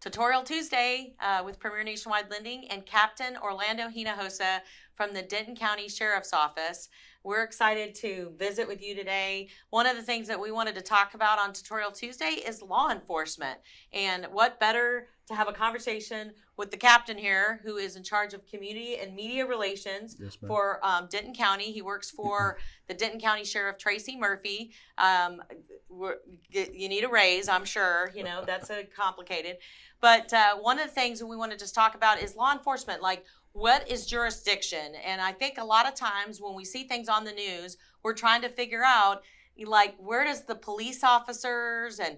Tutorial Tuesday with Premier Nationwide Lending and Captain Orlando Hinojosa from the Denton County Sheriff's Office. We're excited to visit with you today. One of the things that we wanted to talk about on Tutorial Tuesday is law enforcement. And what better to have a conversation with the captain here, who is in charge of community and media relations for Denton County. He works for the Denton County Sheriff, Tracy Murphy. You need a raise, I'm sure. You know, that's complicated. But one of the things that we want to just talk about is law enforcement. Like, what is jurisdiction? And I think a lot of times when we see things on the news, we're trying to figure out, like, where does the police officers and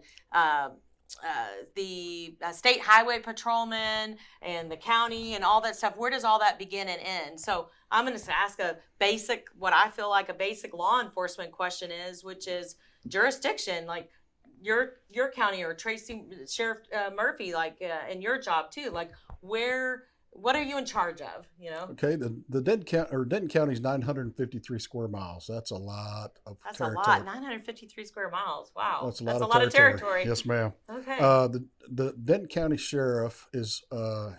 the state highway patrolmen and the county and all that stuff, where does all that begin and end? So I'm going to ask a basic, what I feel like a basic law enforcement question is, which is jurisdiction. Like, your county or Tracy Sheriff Murphy, like in your job too, like what are you in charge of? You know. Okay, the Denton County is 953 square miles. That's a lot of territory. That's a lot. 953 square miles. Wow. That's a lot of territory. Yes, ma'am. Okay. The Denton County Sheriff is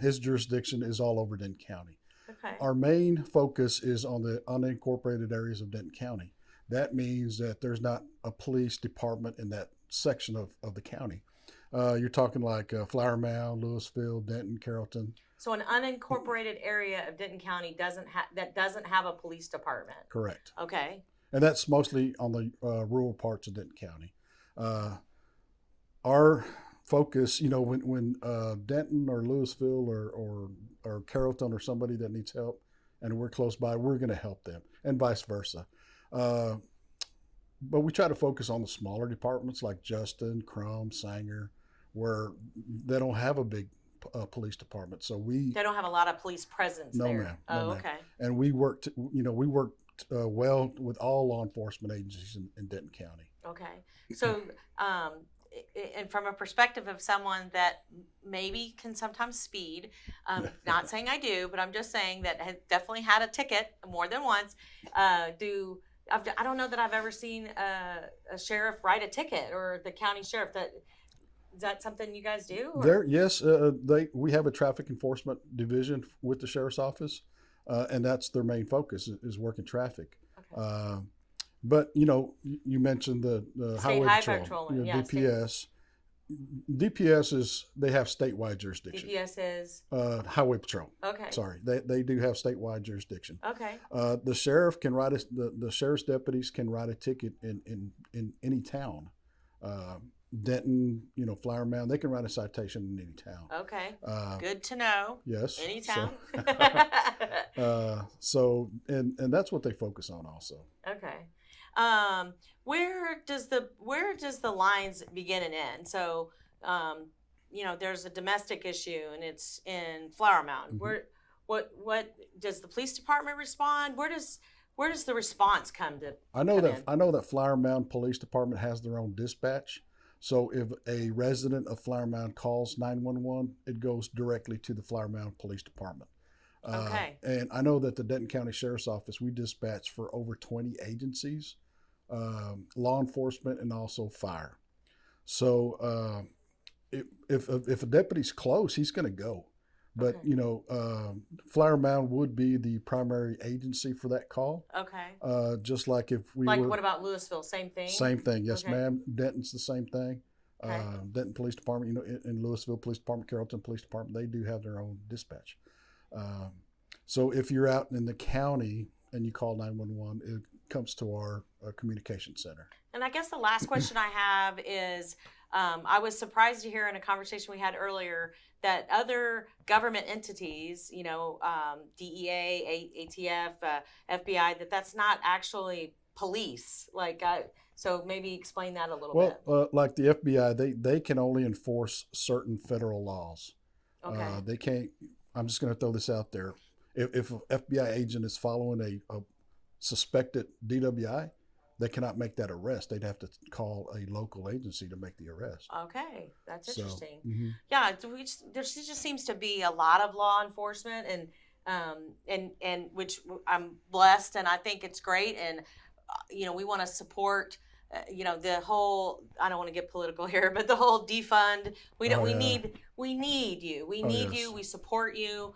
his jurisdiction is all over Denton County. Okay. Our main focus is on the unincorporated areas of Denton County. That means that there's not a police department in that section of the county. You're talking like Flower Mound, Louisville, Denton, Carrollton. So an unincorporated area of Denton County doesn't have a police department. Correct. Okay. And that's mostly on the rural parts of Denton County. Our focus, you know, when Denton or Louisville or Carrollton or somebody that needs help, and we're close by, we're going to help them, and vice versa. But we try to focus on the smaller departments like Justin, Crum, Sanger, where they don't have a big police department. So they don't have a lot of police presence there. Ma'am. Oh, okay. And we worked well with all law enforcement agencies in Denton County. Okay. So, and from a perspective of someone that maybe can sometimes speed, not saying I do, but I'm just saying that has definitely had a ticket more than once. I don't know that I've ever seen a sheriff write a ticket, or the county sheriff. Is that something you guys do? Yes, we have a traffic enforcement division with the sheriff's office, and that's their main focus is working traffic. Okay. But you know, you mentioned the highway patrol, DPS. DPS they have statewide jurisdiction. DPS is highway patrol. Okay. Sorry, they do have statewide jurisdiction. Okay. The sheriff can write the sheriff's deputies can write a ticket in any town. Denton, you know, Flower Mound, they can write a citation in any town. Okay. Good to know. Yes. Any town. And that's what they focus on also. Okay. Where does the lines begin and end? So, you know, there's a domestic issue and it's in Flower Mound. Mm-hmm. What does the police department respond? Where does the response come to? I know that Flower Mound Police Department has their own dispatch. So if a resident of Flower Mound calls 911, it goes directly to the Flower Mound Police Department. Okay. And I know that the Denton County Sheriff's Office, we dispatch for over 20 agencies, law enforcement, and also fire. So if a deputy's close, he's going to go. But, okay. You know, Flower Mound would be the primary agency for that call. Okay. Just like if we what about Louisville? Same thing? Same thing, yes, okay. ma'am. Denton's the same thing. Okay. Denton Police Department, you know, in Louisville Police Department, Carrollton Police Department, they do have their own dispatch. So if you're out in the county and you call 911, it comes to our communication center. And I guess the last question I have is, I was surprised to hear in a conversation we had earlier that other government entities, you know, DEA, ATF, FBI, that's not actually police. Like, so maybe explain that a little bit. Well, like the FBI, they can only enforce certain federal laws. Okay. They can't. I'm just going to throw this out there. If an FBI agent is following a suspected DWI, they cannot make that arrest. They'd have to call a local agency to make the arrest. Okay, that's interesting. Mm-hmm. Yeah, there just seems to be a lot of law enforcement, and which I'm blessed, and I think it's great. And you know, we want to support. You know, the whole, I don't want to get political here, but the whole defund. We we need you. We Oh, need yes. you. We support you.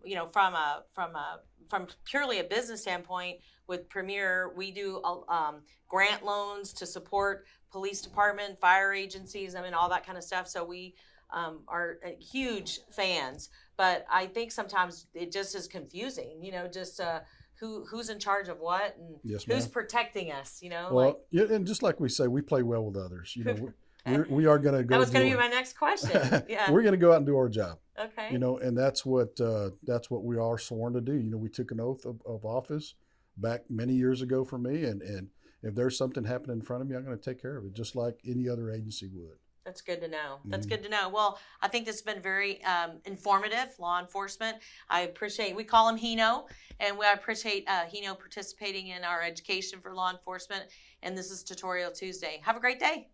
You know, from purely a business standpoint, with Premier, we do grant loans to support police department, fire agencies. I mean, all that kind of stuff. So we are huge fans. But I think sometimes it just is confusing. You know, just who's in charge of what and Yes, who's ma'am. protecting us. You know, Well, like. yeah, and just like we say, we play well with others. You know, we are going to go. That was going to be my next question. Yeah. We're going to go out and do our job. Okay. You know, and that's what we are sworn to do. You know, we took an oath of office back many years ago for me, and if there's something happening in front of me, I'm going to take care of it, just like any other agency would. That's good to know. That's good to know. Well, I think this has been very informative, law enforcement. I appreciate, we call them HINO, and I appreciate HINO participating in our education for law enforcement. And this is Tutorial Tuesday. Have a great day.